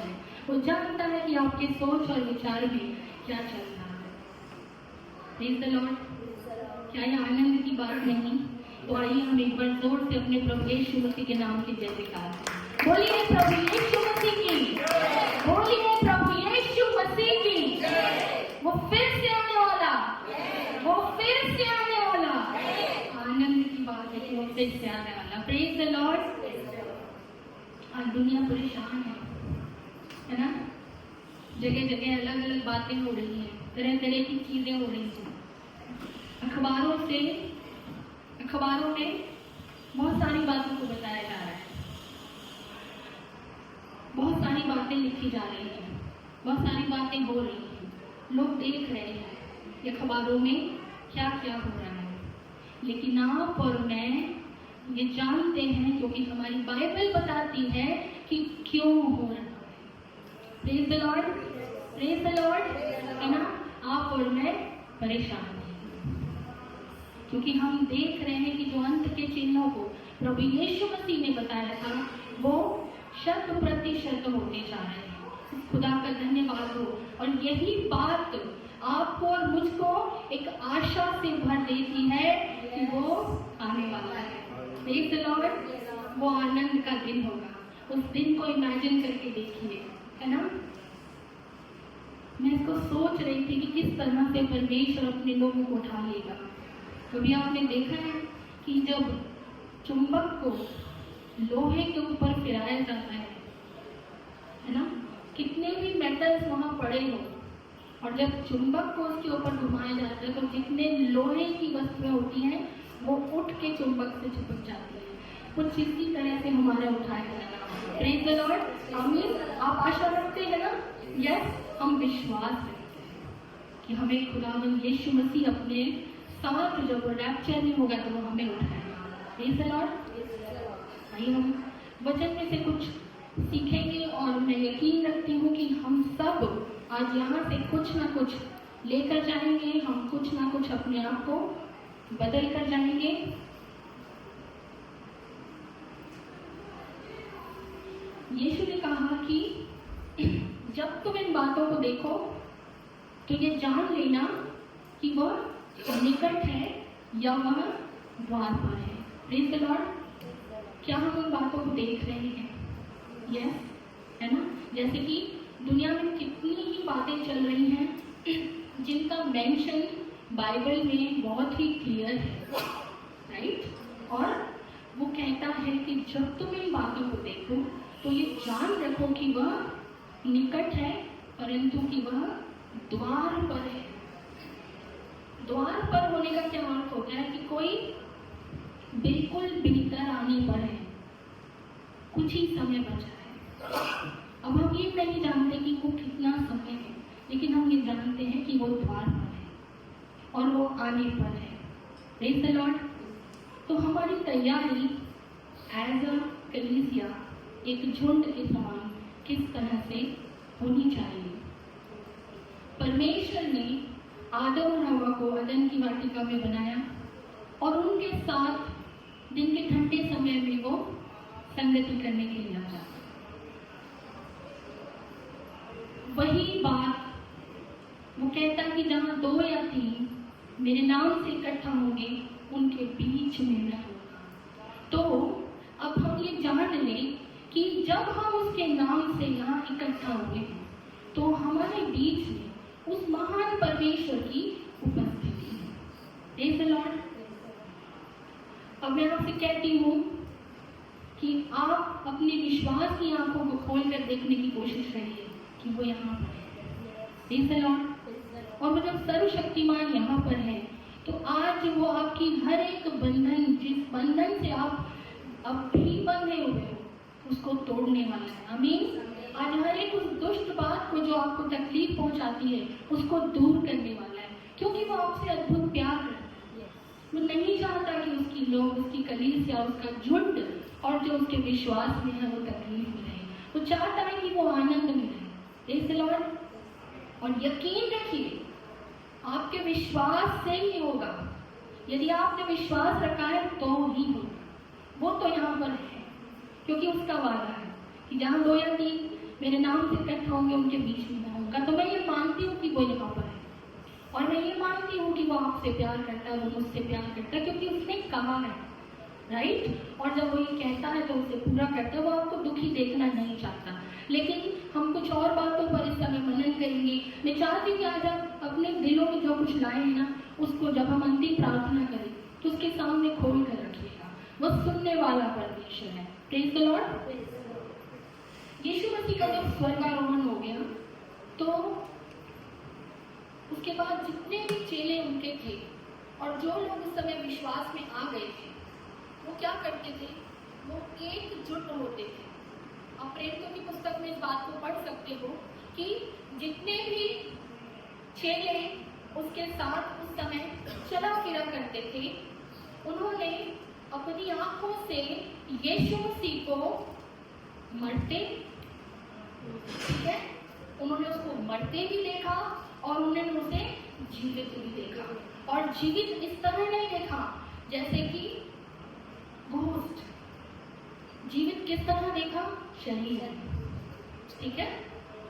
है, वो जानता है कि आपके सोच और विचार में क्या चल रहा है। Praise the Lord. क्या ये आनंद की बात नहीं? तो आइए हम एक बार जोर से अपने प्रभु यीशु मसीह के नाम की जय जयकार करें। बोलिए प्रभु यीशु मसीह की, बोलिए प्रभु यीशु मसीह की। वो फिर से आने वाला, वो फिर से आने वाला। आनंद की बात है कि वो फिर से आने वाला। Praise the Lord. आज दुनिया परेशान है ना? जगह जगह अलग अलग बातें हो रही हैं, तरह तरह की चीजें हो रही हैं। अखबारों में बहुत सारी बातों को बताया जा रहा है, बहुत सारी बातें लिखी जा रही हैं, बहुत सारी बातें हो रही हैं। लोग देख रहे हैं कि अखबारों में क्या क्या हो रहा है, लेकिन आप और मैं ये जानते हैं क्योंकि हमारी बाइबल बताती है कि क्यों हो रहा है। Praise the Lord, praise the Lord. है ना? आप और मैं परेशान हैं क्योंकि हम देख रहे हैं कि जो अंत के चिन्हों को प्रभु यीशु मसीह ने बताया था वो 100% होते जा रहे हैं। खुदा का धन्यवाद हो। और यही बात आपको और मुझको एक आशा से भर देती है कि वो आने वाला है। Praise the Lord. वो आनंद का दिन होगा। उस दिन को इमेजिन करके देखिए, है ना? मैं इसको सोच रही थी कि किस तरह से परमेश्वर अपने लोगों को उठा लेगा। कभी आपने देखा है कि जब चुंबक को लोहे के ऊपर फिराया जाता है ना? कितने भी मेटल्स वहां पड़े हो और जब चुंबक को उसके ऊपर घुमाया जाता है तो जितने लोहे की वस्तुएं होती हैं वो उठ के चुंबक से चिपक जाती है। कुछ इसी तरह से हमारा उठाया जाएगा। Praise the Lord. आमीन। आप आशा रखते हैं ना? यस, हम विश्वास रखते हैं कि हमें खुदावंद यीशु मसीह अपने साथ जब वो रैप्चर में होगा तो वो हमें उठाएगा। Praise the Lord. आइए हम वचन में से कुछ सीखेंगे और मैं यकीन रखती हूँ कि हम सब आज यहाँ से कुछ ना कुछ लेकर जाएंगे, हम कुछ ना कुछ अपने आप को बदल कर जाएंगे। यीशु ने कहा कि जब तुम इन बातों को देखो तो ये जान लेना कि वह निकट है या वह द्वार पर है। Praise the Lord. क्या हम उन बातों को देख रहे हैं? यस, है ना? जैसे कि दुनिया में कितनी ही बातें चल रही हैं जिनका मेंशन बाइबल में बहुत ही क्लियर है, राइट? और वो कहता है कि जब तुम इन बातों को देखो तो ये जान रखो कि वह निकट है, परंतु कि वह द्वार पर है। द्वार पर होने का क्या अर्थ होता है? कि कोई बिल्कुल भीतर आने पर है, कुछ ही समय बचा है। अब हम ये नहीं जानते कि वो कितना समय है, लेकिन हम ये जानते हैं कि वो द्वार पर है और वो आने पर है। Praise the Lord. तो हमारी तैयारी एज अ कलीसिया, एक झुंड के समान किस तरह से होनी चाहिए? परमेश्वर ने आदम और हवा को अदन की वाटिका में बनाया और उनके साथ दिन के ठंडे समय में वो संगति करने के लिए आया। वही बात वो कहता है कि जहाँ 2 या 3 मेरे नाम से इकट्ठा होंगे उनके बीच में मैं होगा। तो अब हम ये जान लें कि जब हम उसके नाम से यहाँ इकट्ठा हुए हैं तो हमारे बीच में उस महान परमेश्वर की उपस्थिति है। Praise the Lord. अब मैं आपसे कहती हूँ कि आप अपने विश्वास की आंखों को खोलकर देखने की कोशिश करिए कि वो यहाँ पर है। Praise the Lord. और वो जब सर्वशक्तिमान यहाँ पर है तो आज वो आपकी हर एक बंधन, जिस बंधन से आप अब भी बंधे हुए हो, उसको तोड़ने वाला है। आमीन। आज हर एक उस दुष्ट बात को जो आपको तकलीफ पहुंचाती है उसको दूर करने वाला है, क्योंकि वो आपसे अद्भुत प्यार करता है। वो नहीं चाहता कि उसकी लोग, उसकी कलीसिया, उसका झुंड और जो उसके विश्वास में है वो तकलीफ में रहे। वो चाहता है कि वो आनंद में रहे। Praise the Lord. और यकीन रखिए आपके विश्वास से ही होगा। यदि आपने विश्वास रखा है तो ही होगा। वो तो यहाँ पर है क्योंकि उसका वादा है कि जहाँ 2 या 3 मेरे नाम से इकट्ठा होंगे उनके बीच में मैं होऊंगा। तो मैं ये मानती हूँ कि वो यहाँ पर है, और मैं ये मानती हूँ कि वो आपसे प्यार करता है, वो मुझसे प्यार करता है, क्योंकि उसने कहा है, राइट। और जब वो ये कहता है तो उसे पूरा करता है। वो आपको दुखी देखना नहीं चाहता। लेकिन हम कुछ और बातों पर इस समय मनन करेंगे। मैं चाहती हूँ कि आज आप अपने दिलों में जो कुछ लाए हैं ना, उसको जब हम अंतिम प्रार्थना करें तो उसके सामने खोल कर रखिएगा। वो सुनने वाला परमेश्वर है। Praise the lord. यीशु मसीह का जब स्वर्गारोहण हो गया तो उसके बाद जितने भी चेले उनके थे और जो लोग उस समय विश्वास में आ गए थे, वो क्या करते थे? वो एकजुट होते थे। आप प्रेरितों की पुस्तक में इस बात को पढ़ सकते हो कि जितने भी चेले उसके साथ उस समय चला फिरा करते थे, उन्होंने अपनी आंखों से यीशु मसीह को मरते, ठीक है, उन्होंने उसको मरते भी देखा और उन्होंने उसे जीवित भी देखा। और जीवित इस तरह नहीं देखा जैसे कि घोस्ट। जीवित किस तरह देखा? शरीर है, ठीक है।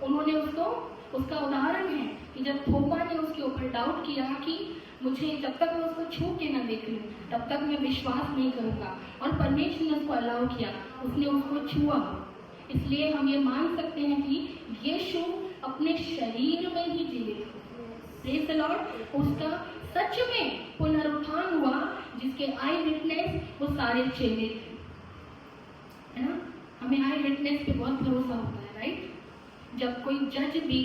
उन्होंने उसका उदाहरण है कि जब थोमा ने उसके ऊपर डाउट किया कि मुझे जब तक मैं उसको छू के ना देख लूं तब तक मैं विश्वास नहीं करूंगा, और परमेश्वर ने उसको अलाउ किया, उसने उसको छुआ। इसलिए हम ये मान सकते हैं कि यीशु अपने शरीर में ही जीवित है। Praise the Lord. उसका सच में पुनरुत्थान हुआ, जिसके आई विटनेस वो सारे चेले थे, है ना। हमें आई विटनेस पे बहुत भरोसा होता है, राइट। जब कोई जज भी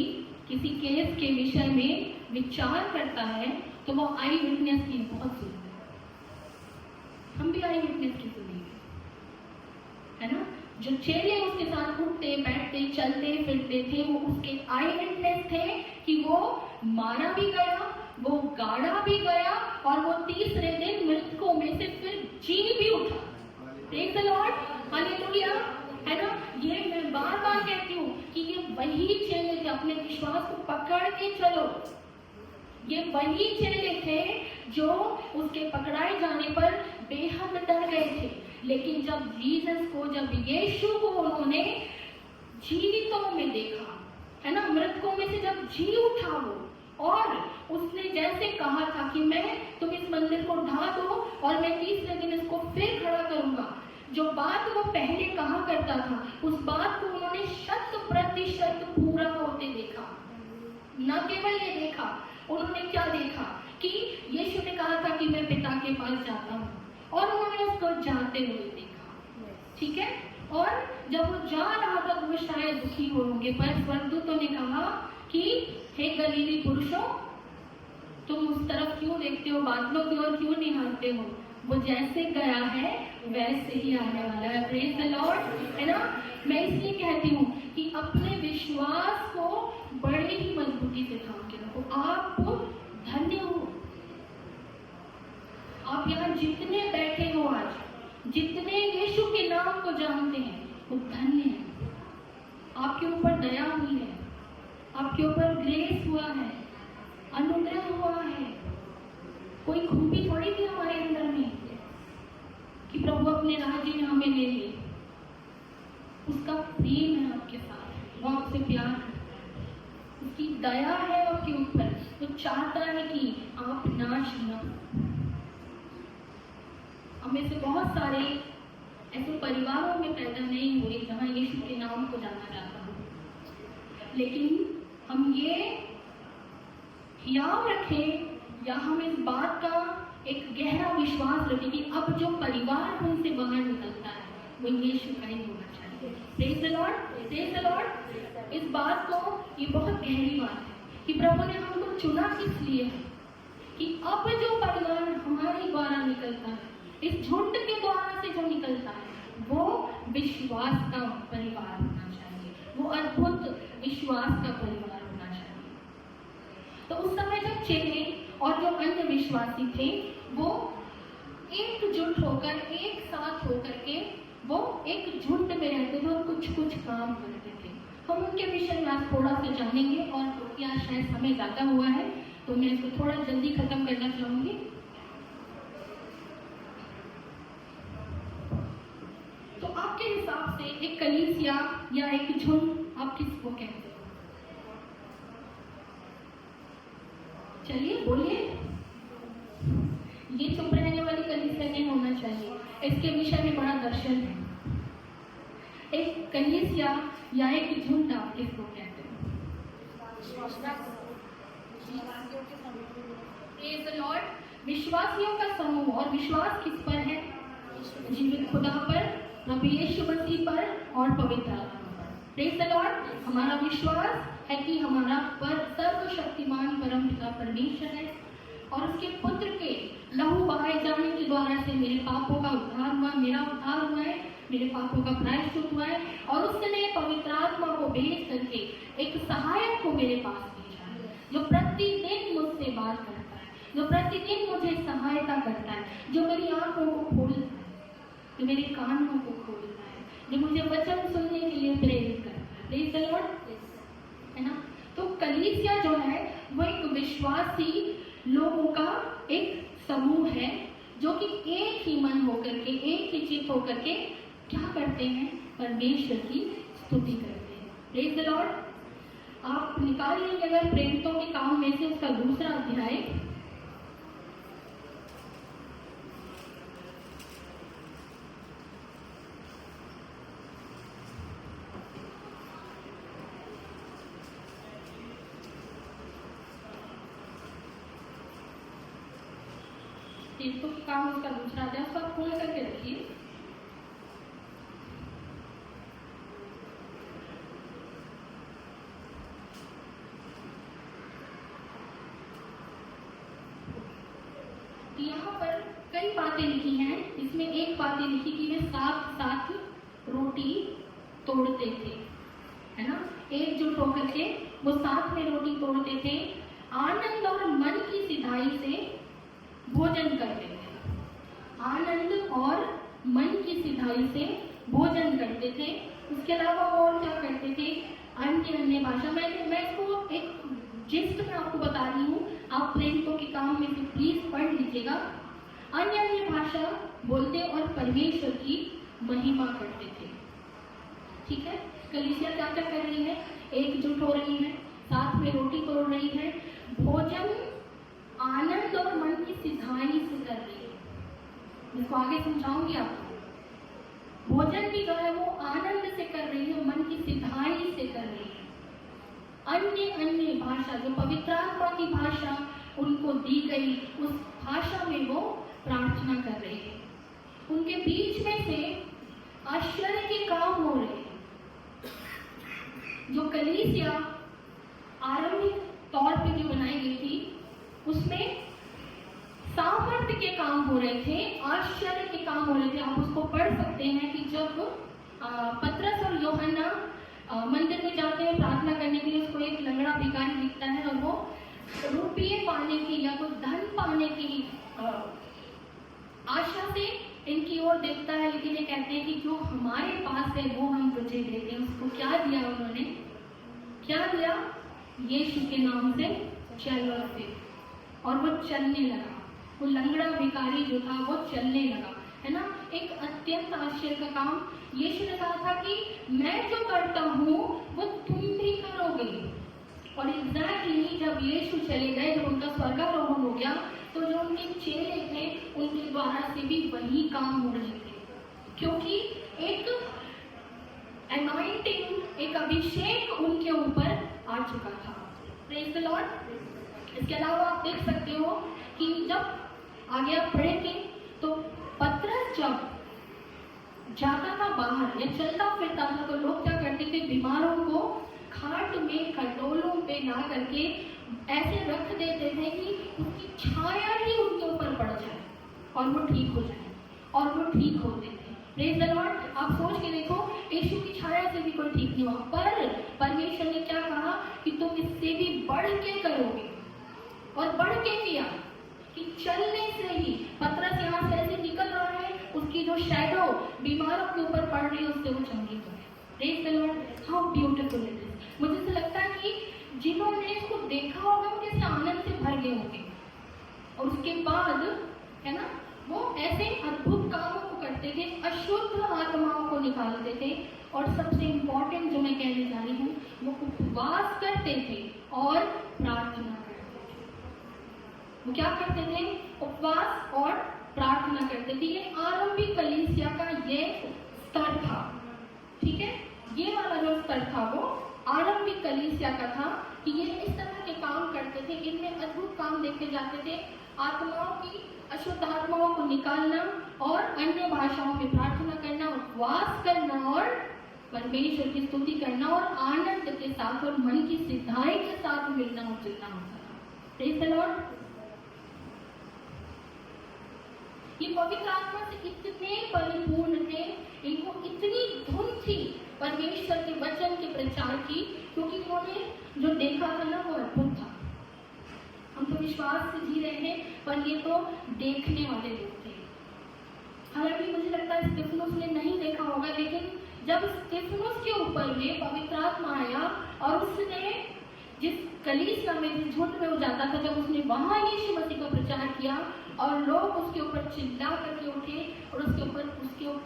किसी केस के विषय में विचार करता है तो वो आई विटनेस की बहुत सुनता है। हम भी आई विटनेस की सुनेंगे, है ना। जो चेले उसके साथ उठते बैठते चलते फिरते थे, वो उसके आई विटनेस थे कि वो मारा भी गया, वो गाड़ा भी गया, और वो तीसरे दिन मृतकों में से फिर जी भी उठा। प्रेज़ द लॉर्ड, हालेलुया, है ना। ये मैं बार बार कहती हूँ कि ये वही चेले थे, अपने विश्वास को पकड़ के चलो। ये वही चेले थे जो उसके पकड़ाए जाने पर बेहद डर गए थे, लेकिन जब जीसस को, जब यीशु को उन्होंने जीवितों में देखा, है ना, मृतकों में से जब जी उठा वो, और उसने जैसे कहा था कि तुम इस मंदिर को ढा दो और मैं तीसरे दिन इसको फिर खड़ा करूंगा, जो बात वो पहले कहा करता था, उस बात को उन्होंने 100% पूरा होते देखा। न केवल ये देखा, उन्होंने क्या देखा कि यीशु ने कहा था कि मैं पिता के पास जाता हूँ, और उन्होंने उसको जाते हुए देखा, ठीक है। और जब वो जा रहा था तो वो शायद दुखी होंगे, पर स्वर्गदूतों ने कहा कि हे गलीली पुरुषों, तुम उस तरफ क्यों देखते हो, बादलों की ओर क्यों निहारते हो? वो जैसे गया है वैसे ही आने वाला है। प्रेज़ द लॉर्ड, है ना। मैं इसलिए कहती हूँ कि अपने विश्वास को बड़े ही मजबूती से थाम के रखो। आप धन्य हो। आप यहाँ जितने बैठे हो आज, जितने यीशु के नाम को जानते हैं, वो धन्य है। आपके ऊपर दया हुई है, आपके ऊपर ग्रेस हुआ है, अनुग्रह हुआ है। कोई खूबी थोड़ी थी हमारे अंदर में कि प्रभु अपने राज्य में हमें ले ले। उसका प्रेम है आपके साथ, वो आपसे प्यार है, उसकी दया है आपके ऊपर। वो चाहता है कि आप नाश न हो। हमें से बहुत सारे ऐसे परिवारों में पैदा नहीं हुए जहाँ यीशु के नाम को जाना जाता हो, लेकिन हम ये याद रखें या हम इस बात का एक गहरा विश्वास रखें कि अब जो परिवार हमसे बाहर निकलता है वो यीशु का ही होना चाहिए। Praise the Lord, praise the Lord. इस बात को, ये बहुत गहरी बात है कि प्रभु ने हमको चुना किस लिए है कि अब जो परिवार हमारे द्वारा निकलता है, इस झुंड के द्वारा से जो निकलता है, वो विश्वास का परिवार होना चाहिए, वो अद्भुत विश्वास का परिवार होना चाहिए। तो उस समय जब चेले और जो अन्य विश्वासी थे, वो एकजुट होकर, एक साथ होकर के वो एक झुंड में रहते थे और कुछ कुछ काम करते थे। हम उनके विषय में आज थोड़ा सा जानेंगे, और क्योंकि आज शायद समय ज़्यादा हुआ है तो मैं इसको थोड़ा जल्दी खत्म करना चाहूँगी। तो आपके हिसाब से एक कलीसिया या एक झुंड आप आप किसको कहते हो? चलिए बोलिए। ये चुप रहने वाली कलीसिया नहीं होना चाहिए, इसके विषय में बड़ा दर्शन है। एक कलीसिया या एक झुंड आप किसको कहते हो? Praise the lord. विश्वासियों का समूह। और विश्वास किस पर है? जीवित खुदा पर, प्रभु यीशु मसीह पर और पवित्र आत्मा पर। Praise the Lord. हमारा विश्वास है कि हमारा पर सर्वशक्तिमान परम पिता परमेश्वर है और उसके पुत्र के लहू बहाए जाने के द्वारा से मेरे पापों का उद्धार हुआ, मेरा उद्धार हुआ है, मेरे पापों का प्रायश्चित हुआ है। और उसने पवित्र आत्मा को भेज करके एक सहायक को मेरे पास भेजा है, जो प्रतिदिन मुझसे बात करता है, जो प्रतिदिन मुझे सहायता करता है, जो मेरी आंखों को खोलता है, जो मेरे कानों को खोलता है, जो मुझे वचन सुनने के लिए प्रेरित करता है। प्रेज़ द लॉर्ड, है ना। तो कलीसिया जो है वो एक विश्वासी लोगों का एक समूह है, जो कि एक ही मन होकर के, एक ही चित्त होकर के क्या करते हैं? परमेश्वर की स्तुति करते हैं। Praise the Lord. आप निकाल लेंगे अगर प्रेरितों के काम में से उसका दूसरा अध्याय, प्रेरितों के काम उसका दूसरा अध्याय, उसका खोल करके रखिए। यहाँ पर कई बातें लिखी हैं। इसमें एक बात लिखी कि वे साथ साथ रोटी तोड़ते थे, है ना। एकजुट होकर के वो साथ में रोटी तोड़ते थे, आनंद और मन की सिधाई से भोजन करते थे। आनंद और मन की सिधाई से भोजन करते थे। उसके अलावा वो और क्या करते थे? अन्य अन्य भाषा। मैं इसको एक जिस्ट में आपको बता रही हूँ, आप प्रेरितों के काम में से प्लीज पढ़ लीजिएगा। अन्य अन्य भाषा बोलते और परमेश्वर की महिमा करते थे। ठीक है। कलीसिया क्या क्या कर रही है? एकजुट हो रही है, साथ में रोटी तोड़ रही है, भोजन आनंद और मन की सिधाई से कर रही है। इसको आगे समझाऊंगी आपको। भोजन भी जो है वो आनंद से कर रही है, मन की सिधाई से कर रही है। अन्य अन्य भाषा, जो पवित्र आत्मा की भाषा उनको दी गई, उस भाषा में वो प्रार्थना कर रहे हैं। उनके बीच में से आश्चर्य के काम हो रहे हैं। जो कलीसिया आरंभिक तौर पे जो बनाई गई थी, उसमें सामर्थ्य के काम हो रहे थे, आश्चर्य के काम हो रहे थे। आप उसको पढ़ सकते हैं कि जब पतरस और यूहन्ना मंदिर में जाते हैं प्रार्थना करने के लिए, उसको एक लंगड़ा भिखारी दिखता है और वो रुपये पाने की या कुछ धन पाने की आशा से इनकी ओर देखता है। लेकिन ये कहते हैं कि जो हमारे पास है वो हम तुझे देते हैं। उसको क्या दिया उन्होंने? क्या दिया? यीशु के नाम से चल फिर। और वो चलने लगा। वो लंगड़ा भिखारी जो था वो चलने लगा, है ना। एक अत्यंत आश्चर्य का काम। यीशु ने कहा था कि मैं जो करता हूँ वो तुम भी करोगे। और एग्जैक्टली जब यीशु चले गए, जब उनका स्वर्गारोहण हो गया, तो जो उनके चेले थे उनके द्वारा से भी वही काम हो रहे थे, क्योंकि एक अनॉइंटिंग, एक अभिषेक उनके ऊपर आ चुका था। Praise the Lord. इसके अलावा आप देख सकते हो कि जब आगे आप पढ़ेंगे तो पतरस जब जाता था बाहर या चलता फिरता था, तो लोग क्या करते थे? बीमारों को खाट में खटोलों पे ला करके ऐसे रख देते थे कि उसकी छाया ही उनके ऊपर पड़ जाए और वो ठीक हो जाए, और वो ठीक होते थे। Praise the Lord. आप सोच के देखो, यीशु की छाया से भी कोई ठीक नहीं हुआ, पर परमेश्वर ने क्या कहा कि तुम इससे भी बढ़ के करोगे। और बढ़ के किया कि चलने से ही पतरस यहाँ से ऐसे निकल रहा है, उसकी जो शैडो बीमारों के ऊपर पड़ रही है उससे वो चंगी हो है। Praise the Lord. How beautiful it is. मुझे तो लगता है कि जिन्होंने इसको देखा होगा वो कैसे आनंद से भर गए होंगे। और उसके बाद, है ना, वो ऐसे अद्भुत कामों को करते थे, अशुद्ध आत्माओं को निकालते करते थे, और सबसे इम्पोर्टेंट जो मैं कहने जा रही हूँ, वो उपवास करते थे और प्रार्थना करते थे। वो क्या करते थे? उपवास और प्रार्थना करते थे। ये आरंभिक कलीसिया का ये स्तर था, ठीक है। ये वाला जो स्तर था वो आरंभिक कलीसिया का था कि ये इस तरह के काम करते थे। इनमें अद्भुत काम देखे जाते थे, आत्माओं की, अशुद्ध आत्माओं को निकालना और अन्य भाषाओं में प्रार्थना करना, उपवास करना और परमेश्वर की स्तुति करना और आनंद के साथ और मन की सिद्धाई के साथ मिलना और जुलना होता था। Praise the Lord. ये पवित्र आत्मा से इतने परिपूर्ण थे, इनको इतनी धुन थी परमेश्वर के वचन के प्रचार की, क्योंकि उन्होंने जो देखा था ना वो अद्भुत था। हम तो विश्वास से जी रहे हैं, पर ये तो देखने वाले लोग थे। हालांकि मुझे लगता है स्तिफनुस ने नहीं देखा होगा, लेकिन जब स्तिफनुस के ऊपर में पवित्र आत्मा आया और उसने जिस कलीसिया में, जिस झुंड में वो जाता था, जब उसने वहां यीशु मसीह का प्रचार किया और लोग उसके ऊपर चिल्ला करके उठे और उसके ऊपर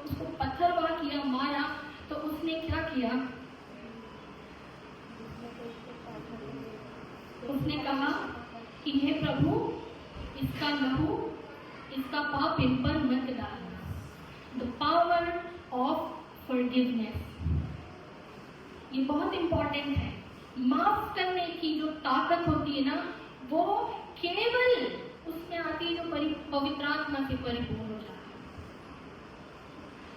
उसको पत्थरवाह किया, मारा, तो उसने क्या किया? उसने कहा कि हे प्रभु, इसका लहू, इसका पाप इन पर मत डालना। द पावर ऑफ फॉरगिवनेस, ये बहुत इंपॉर्टेंट है। माफ करने की जो ताकत होती है ना, वो केवल उसमें आती है जो पवित्र आत्मा से परिपूर्ण हो जाता है।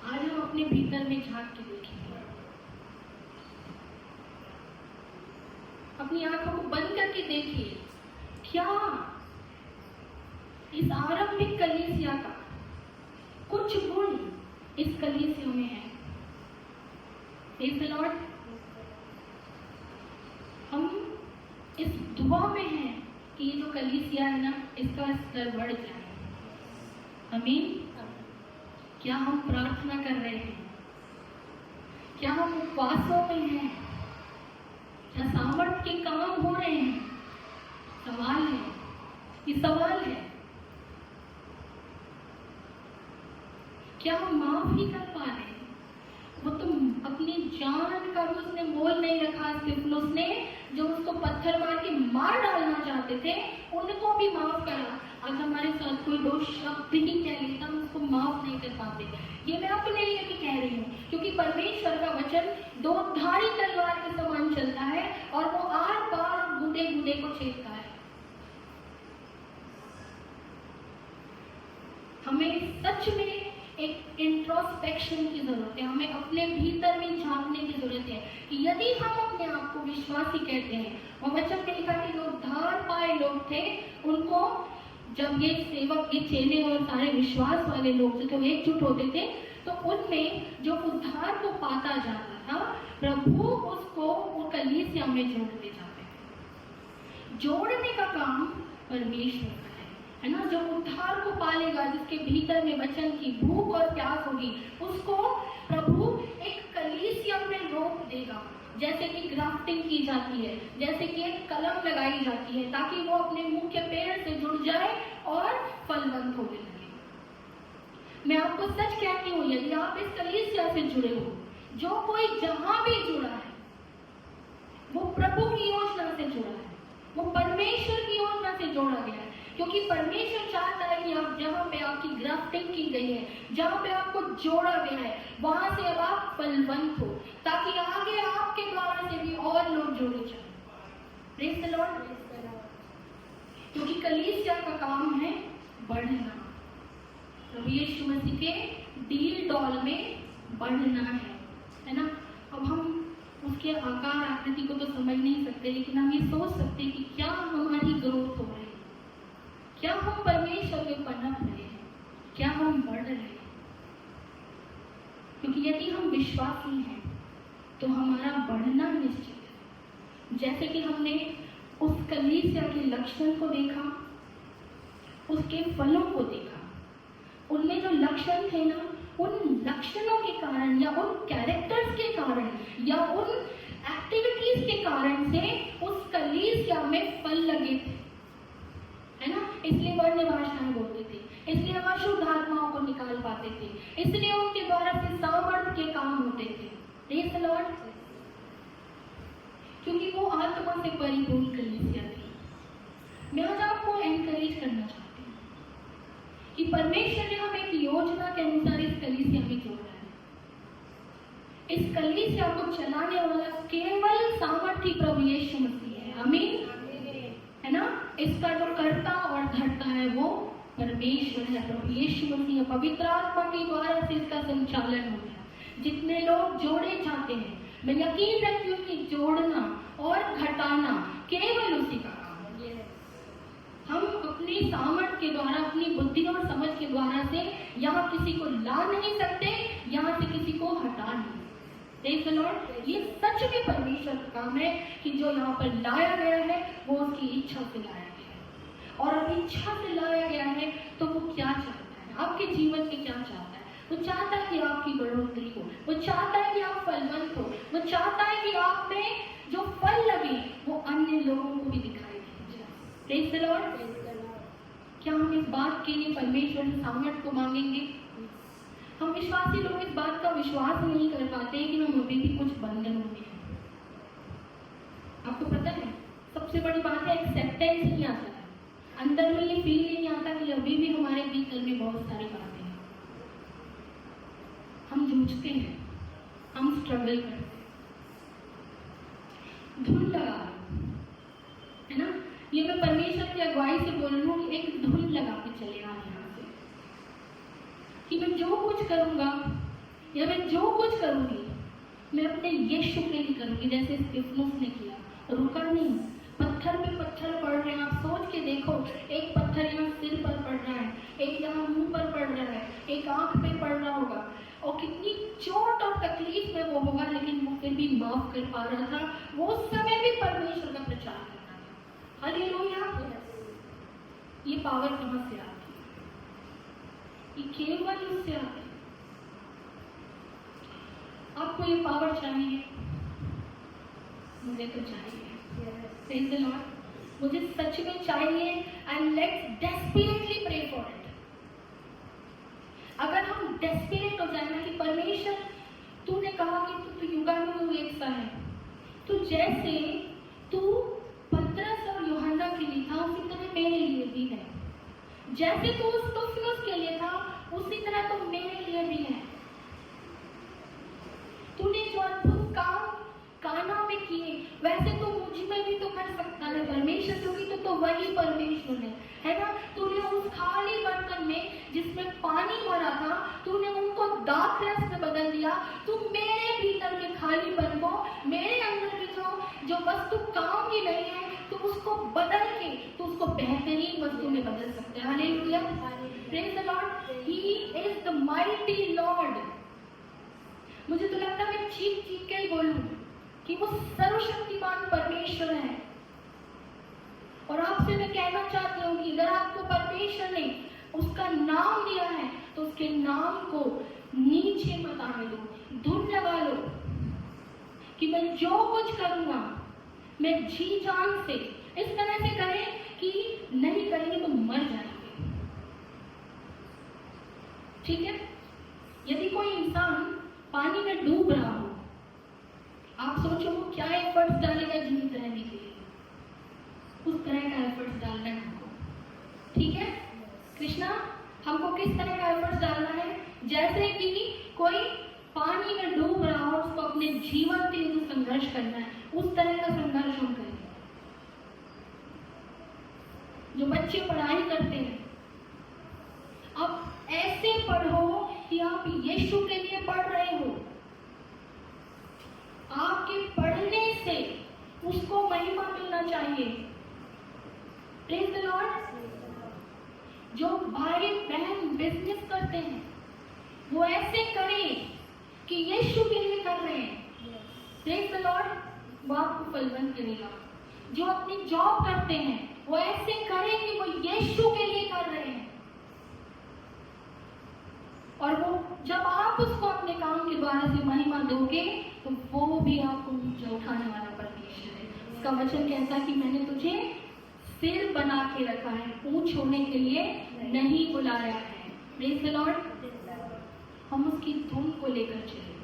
आज हम अपने भीतर में झांक के देखेंगे, अपनी आंखों को बंद करके देखिए, क्या इस आरंभिक कलीसिया का कुछ गुण इस कलीसिया में है? Praise the Lord. हम इस दुआ में हैं कि ये जो कलीसिया है ना, इसका स्तर बढ़ जाए। आमीन। क्या हम प्रार्थना कर रहे हैं? क्या हम उपवासों में हैं? क्या सामर्थ के काम हो रहे हैं? सवाल है, ये सवाल है। क्या हम माफ ही कर पा रहे हैं? वो तो अपनी जान का भी उसने मोल नहीं रखा। स्तिफनुस ने, जो उसको पत्थर मार के मार डालना चाहते थे, उनको भी माफ करा। आज हमारे साथ कोई दो शब्द ही कह लेता, हम उसको माफ नहीं कर पाते। ये मैं अपने लिए भी कह रही हूँ, क्योंकि परमेश्वर का वचन दो धारी तलवार के समान चलता है और वो आर पार गुदे गुदे को छेदता है। हमें सच में एक इंट्रोस्पेक्शन की जरूरत है। हमें अपने भीतर में झांकने की जरूरत है कि यदि हम अपने आप को विश्वासी कहते हैं, और वचन में लिखा कि जो उद्धार पाए लोग थे, उनको जब ये सेवक, ये चेले और सारे विश्वास वाले लोग जो एकजुट होते थे, तो उनमें जो उद्धार को पाता जाता था, प्रभु उसको वो कलीसिया में जोड़ते जाते थे। जोड़ने का काम परमेश्वर का है ना। जो उद्धार को पालेगा, जिसके भीतर में वचन की भूख और प्यास होगी, उसको प्रभु एक कलीसिया में रोप देगा। जैसे कि ग्राफ्टिंग की जाती है, जैसे कि एक कलम लगाई जाती है, ताकि वो अपने मुख्य पेड़ से जुड़ जाए और फलवंत होने लगे। मैं आपको सच कहती हूँ, यदि आप इस कलीसिया से जुड़े हो, जो कोई जहां भी जुड़ा है, वो प्रभु की योजना से जुड़ा है, वो परमेश्वर की योजना से जोड़ा गया है। क्योंकि परमेश्वर चाहता है कि आप जहाँ पे आपकी ग्राफ्टिंग की गई है, जहाँ पे आपको जोड़ा गया है, वहां से अब आप फलवंत हो, ताकि आगे आपके द्वारा से भी और लोग जोड़े जाएं। Praise the Lord. क्योंकि कलीसिया का काम है बढ़ना, प्रभु यीशु मसीह के डील डॉल में बढ़ना है ना। अब हम उसके आकार आकृति को तो समझ नहीं सकते, लेकिन हम ये सोच सकते हैं कि क्या हमारी ग्रोथ हो रही है, क्या हम परमेश्वर में पनप रहे हैं, क्या हम बढ़ रहे हैं। क्योंकि यदि हम विश्वासी हैं तो हमारा बढ़ना निश्चित है। जैसे कि हमने उस कलीसिया के लक्षण को देखा, उसके फलों को देखा, उनमें जो लक्षण थे ना, उन लक्षणों के कारण या उन कैरेक्टर्स के कारण या उन एक्टिविटीज के कारण से उस कलीसिया में फल लगे थे, है ना। इसलिए वो अन्य भाषाएं बोलते थे, इसलिए हम अशुद्ध आत्माओं को निकाल पाते थे, इसलिए उनके द्वारा से सामर्थ के काम होते थे। Praise the Lord. क्योंकि वो आत्मा से परिपूर्ण कलीसिया थी। मैं आज आपको एनकरेज करना चाहती हूँ कि परमेश्वर ने हमें एक योजना के अनुसार इस कलीसिया में जोड़ा है। इस कलीसिया को चलाने वाला केवल सामर्थी प्रभु यीशु मसीह है। आमीन, है ना। इसका जो करता और धरता है वो परमेश्वर है, प्रभु यीशु मसीह। पवित्र आत्मा के द्वारा से इसका संचालन होता है। जितने लोग जोड़े जाते हैं, मैं यकीन रखती हूँ कि जोड़ना और घटाना केवल उसी का काम है। हम अपनी सामर्थ्य के द्वारा, अपनी बुद्धि और समझ के द्वारा से यहाँ किसी को ला नहीं सकते, यहाँ से किसी को हटा नहीं। Praise the Lord. ये सच में परमेश्वर का काम है कि जो यहाँ पर लाया गया है वो उसकी इच्छा से लाया गया है। और अब इच्छा से लाया गया है तो वो क्या चाहता है, आपके जीवन में क्या चाहता है। वो चाहता है कि आपकी बढ़ोतरी हो, वो चाहता है कि आप फलवंत हो, वो चाहता है कि आप में जो फल लगे वो अन्य लोगों को भी दिखाई दे। Praise the Lord. क्या हम इस बात के लिए परमेश्वर से सामर्थ्य को मांगेंगे? हम विश्वासी लोग इस बात का विश्वास नहीं कर पाते कि हम अभी भी कुछ बंधनों में हैं। आपको पता है, सबसे बड़ी बात है एक्सेप्टेंस नहीं आता है। अंदर में ये फील नहीं आता कि अभी भी हमारे भीतर में बहुत सारी बातें हैं। हम जूझते हैं, हम स्ट्रगल करते हैं। धुन लगा, है ना। ये मैं परमेश्वर की अगुवाई से बोल रही हूँ, एक धुन लगा के चले आए यहाँ से कि मैं जो कुछ करूँगा या मैं जो कुछ करूँगी मैं अपने यीशु के लिए करूँगी। जैसे स्तिफनुस ने किया, रुका नहीं। पत्थर पे पत्थर पड़ रहे हैं, आप सोच के देखो, एक पत्थर यहाँ सिर पर पड़ रहा है, एक यहाँ मुंह पर पड़ रहा है, एक आंख पे पड़ रहा होगा, और कितनी चोट और तकलीफ में वो होगा, लेकिन वो फिर भी माफ कर पा रहा था। वो उस समय भी परमेश्वर का प्रचार कर रहा था। हालेलुया। ये पावर कहाँ से आती है? ये केवल उससे आती है। आपको ये पावर चाहिए? मुझे तो चाहिए। Praise the Lord. मुझे सच में चाहिए, and let's desperately pray for it. अगर हम desperate हो जाए ना कि परमेश्वर, तूने कहा कि तू युगानुयुग एक सा है, तो जैसे तू पतरस और यूहन्ना के लिए था उसी तरह मेरे लिए भी है। जैसे तू स्तिफनुस के लिए था उसी तरह तो मेरे लिए भी है। तूने जो अद्भुत काम काना में किए वैसे तो मुझ में भी तो कर सकता है परमेश्वर, क्योंकि तो वही परमेश्वर है ना। तूने उस खाली बर्तन में जिसमें पानी भरा था, तूने उनको दाखरस में बदल दिया। तू मेरे भीतर के खालीपन को, मेरे अंदर की जो वस्तु काम की नहीं है, तो उसको बदल के तो उसको बेहतरीन वस्तु में बदल सकते हैं। Hallelujah. Praise the Lord. He is the mighty Lord. मुझे तो लगता है मैं चीख चीख के ही बोलूं कि वो सर्वशक्तिमान परमेश्वर है। और आपसे मैं कहना चाहती हूँ कि अगर आपको परमेश्वर ने उसका नाम दिया है तो उसके नाम को नीचे मत आने दो, धुन लगा लो कि मैं जो कुछ करूँगा मैं जी जान से इस तरह से करें कि नहीं करेंगे तो मर जाएंगे। ठीक है। यदि कोई इंसान पानी में डूब रहा हो, आप सोचो वो क्या एफर्ट्स डालेगा जीवित रहने के लिए, उस तरह का एफर्ट्स डालना है हमको। ठीक है कृष्णा, हमको किस तरह का एफर्ट्स डालना है? जैसे कि कोई पानी में डूब रहा हो, उसको अपने जीवन के लिए जो संघर्ष करना है उस तरह का संघर्ष हम करें। जो बच्चे पढ़ाई करते हैं, अब ऐसे पढ़ो कि आप यीशु के लिए पढ़ रहे हो। आपके पढ़ने से उसको महिमा मिलना चाहिए। Praise the Lord. जो भाई बहन बिजनेस करते हैं वो ऐसे करें कि यीशु के लिए कर रहे हैं। Praise the Lord. वो आपको फलवंत करेगा। जो अपनी जॉब करते हैं वो ऐसे करें कि वो यीशु के लिए कर रहे हैं। और वो जब आप उसको अपने काम के द्वारा से महिमा दोगे तो वो भी आपको ऊंचा उठाने वाला परमेश्वर है। उसका वचन कहता है कि मैंने तुझे सिर बना के रखा है, ऊंच होने के लिए नहीं बुलाया है। Praise the Lord. हम उसकी धुन को लेकर चले।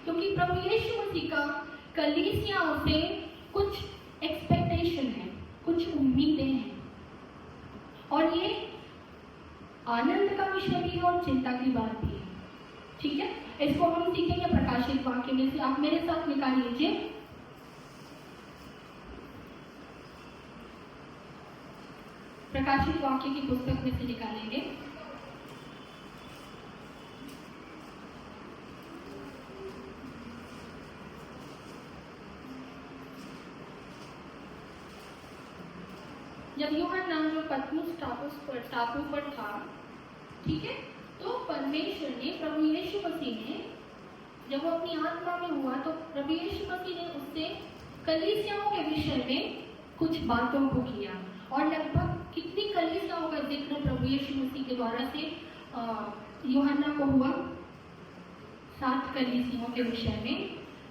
क्योंकि प्रभु यीशु मसीह का कलीसियाओं से कुछ एक्सपेक्टेशन है, कुछ उम्मीदें हैं, और ये आनंद का विषय भी है और चिंता की बात भी है। ठीक है, इसको हम सीखेंगे प्रकाशित वाक्य में से। आप मेरे साथ निकाल लीजिए प्रकाशित वाक्य की पुस्तक में से निकालेंगे जब यूहन्ना जो पतमुस टापू पर था, ठीक है, तो परमेश्वर ने, प्रभु यीशु मसीह ने, जब वो अपनी आत्मा में हुआ तो प्रभु यीशु मसीह ने उससे कलीसियाओं के विषय में कुछ बातों को किया। और लगभग कितनी कलीसियाओं का जिक्र प्रभु यीशु मसीह के द्वारा से यूहन्ना को हुआ? 7 कलीसियाओं के विषय में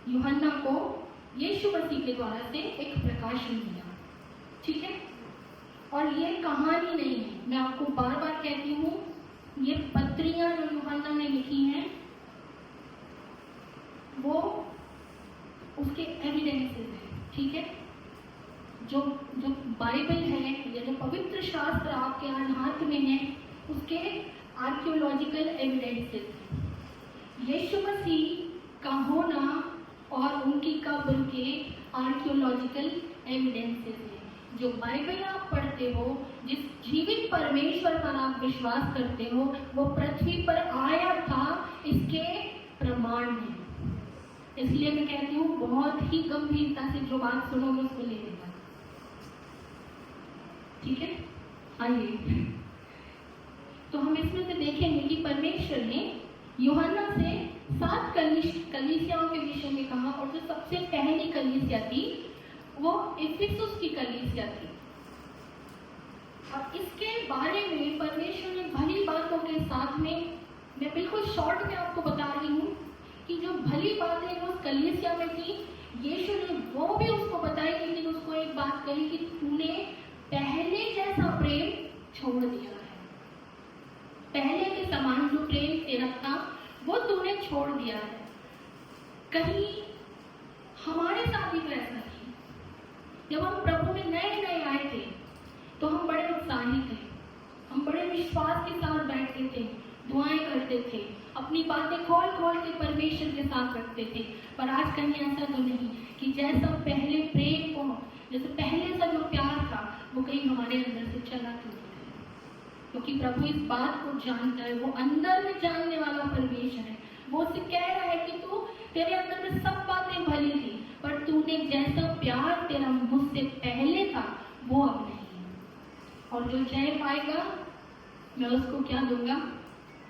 यूहन्ना को यीशु मसीह के द्वारा से एक प्रकाशन मिला। ठीक है, और ये कहानी नहीं है, मैं आपको बार बार कहती हूँ, ये पत्रियां जो यूहन्ना ने लिखी हैं वो उसके एविडेंसेस हैं। ठीक है, जो बाइबल है या जो पवित्र शास्त्र आपके हाथ में है उसके आर्कियोलॉजिकल एविडेंसेस हैं। यीशु मसीह का होना और उनकी कब्र के आर्कियोलॉजिकल एविडेंसेस हैं। जो बाइबल आप पढ़ते हो, जिस जीवित परमेश्वर पर आप विश्वास करते हो, वो पृथ्वी पर आया था, इसके प्रमाण हैं। इसलिए मैं कहती हूँ बहुत ही गंभीरता से जो बात सुनोगे उसको ले लेना। ठीक है, आइए तो हम इसमें से देखेंगे कि परमेश्वर ने यूहन्ना से 7 कलीसियाओं के विषय में कहा, और जो सबसे पहली कलीसिया थी वो इफिसुस की कलीसिया थी। और इसके बारे में परमेश्वर ने भली बातों के साथ में, मैं बिल्कुल शॉर्ट में आपको बता रही हूँ कि जो भली बातें उस कलीसिया में थी, यीशु ने वो भी उसको बताई, लेकिन उसको एक बात कही कि तूने पहले जैसा प्रेम छोड़ दिया है। पहले के समान जो प्रेम तेरा था वो तूने छोड़ दिया है। कहीं हमारे साथ भी तो ऐसा थी। जब हम प्रभु में नए नए आए थे तो हम बड़े उत्साहित थे, हम बड़े विश्वास के साथ बैठते थे, दुआएं करते थे, अपनी बातें खोल खोल के परमेश्वर के साथ रखते थे। पर आज कहीं ऐसा तो नहीं कि जैसा पहले प्रेम को, जैसे पहले सा जो प्यार था वो कहीं हमारे अंदर से चला गया है। क्योंकि प्रभु इस बात को जानता है, वो अंदर में जानने वाला परमेश्वर है। वो उससे कह रहा है कि तू, तेरे अंदर में सब बातें भली थी, पर तूने जैसा प्यार तेरा मुझसे पहले था वो अब नहीं है। और जो जय पाएगा मैं उसको क्या दूंगा?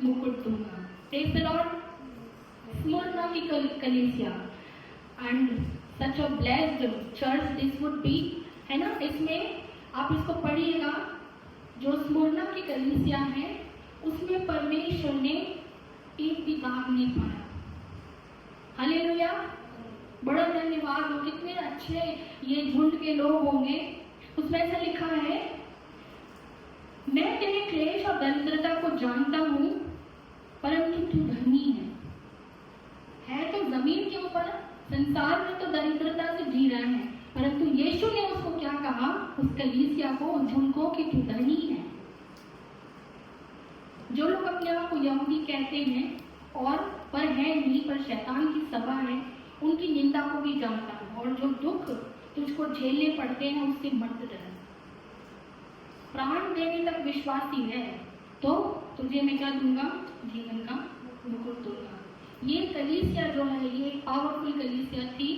मुकुट दूंगा। Praise the Lord. स्मुरना की कलीसिया, and such a blessed church this would be, है ना। इसमें आप इसको पढ़िएगा। जो स्मुरना की कलीसिया है उसमें परमेश्वर ने एक भी दाग नहीं पाया। हालेलुया, बड़ा धन्यवाद हो। कितने अच्छे ये झुंड के लोग होंगे। उसमें ऐसा लिखा है, मैं तेरे क्लेश और दरिद्रता को जानता हूँ, परंतु तू धनी है तो जमीन के ऊपर, संसार में तो दरिद्रता से जी रहा है, परंतु यीशु ने उसको क्या कहा? उस कलीसिया को, उस झुंड को, कि तू धनी है। जो लोग अपने आप को यहूदी कहते हैं और पर है नहीं, पर शैतान की सभा है, उनकी निंदा को भी जानता हूँ, और जो दुख तुझको झेलने पड़ते हैं उससे मत डर। प्राण देने तक विश्वासी है तो तुझे मैं क्या दूंगा? जीवन का मुकुट दूंगा। ये कलीसिया जो है ये पावरफुल कलीसिया थी,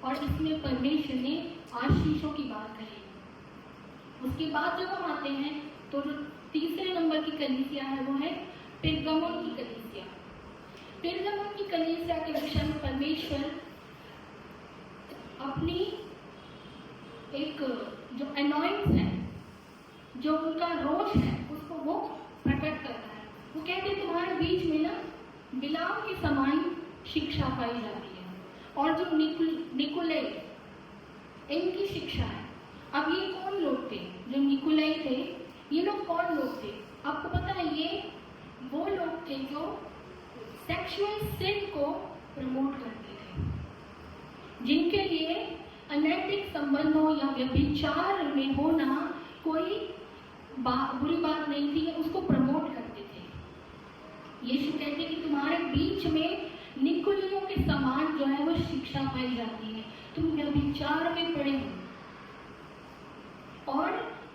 और इसमें परमेश्वर ने आशीषों की बात कही। उसके बाद जब हम आते हैं तो जो तीसरे नंबर की कलीसिया है वो है पेरगामुन की कलीसिया। पेरगामुन की कलीसिया के विषय में परमेश्वर अपनी एक जो अनॉइंस है, जो उनका रोष है, उसको वो प्रकट करता है। वो कहते तुम्हारे बीच में ना बिलाम के समान शिक्षा पाई जाती है, और जो निकुलाई इनकी शिक्षा है। अब ये कौन लोग थे जो निकुलाई थे? ये लोग कौन लोग थे आपको पता है? ये वो लोग थे जो सेक्सुअल सिन को प्रमोट करते थे, जिनके लिए अनैतिक संबंधों या व्यभिचार में होना कोई बुरी बात नहीं थी, उसको प्रमोट करते थे। यीशु कहते कि तुम्हारे बीच में निकुलियों के समान जो है वो शिक्षा पाई जाती है, तुम व्यभिचार में पड़े हो और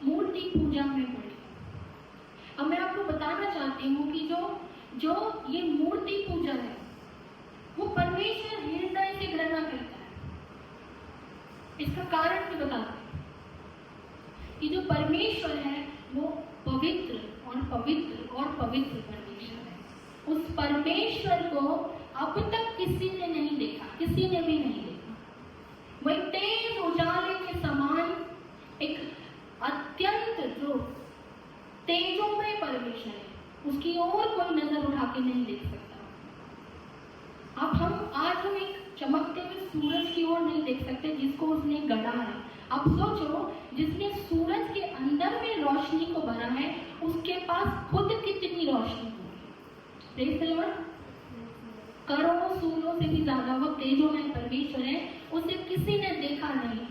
मूर्ति पूजा में पड़े हो। अब मैं आपको बताना चाहती हूँ कि जो ये मूर्ति पूजा है वो परमेश्वर हृदय से घृणा करता है। इसका कारण भी बताते हैं कि जो परमेश्वर है वो पवित्र और पवित्र और पवित्र परमेश्वर है। उस परमेश्वर को अब तक किसी ने नहीं देखा, किसी ने भी नहीं देखा। वही तेज उजाले के समान एक अत्यंत जो तेजोमय परमेश्वर है, उसकी ओर कोई नजर उठा के नहीं देख सकता। अब हम एक चमकते हुए सूरज की ओर नहीं देख सकते जिसको उसने गढ़ा है। अब सोचो, जिसने सूरज के अंदर में रोशनी को भरा है उसके पास खुद कितनी रोशनी होगी। Praise the Lord. करोड़ों सूर्यों से भी ज्यादा वो तेजोमय परमेश्वर है, उसे किसी ने देखा नहीं।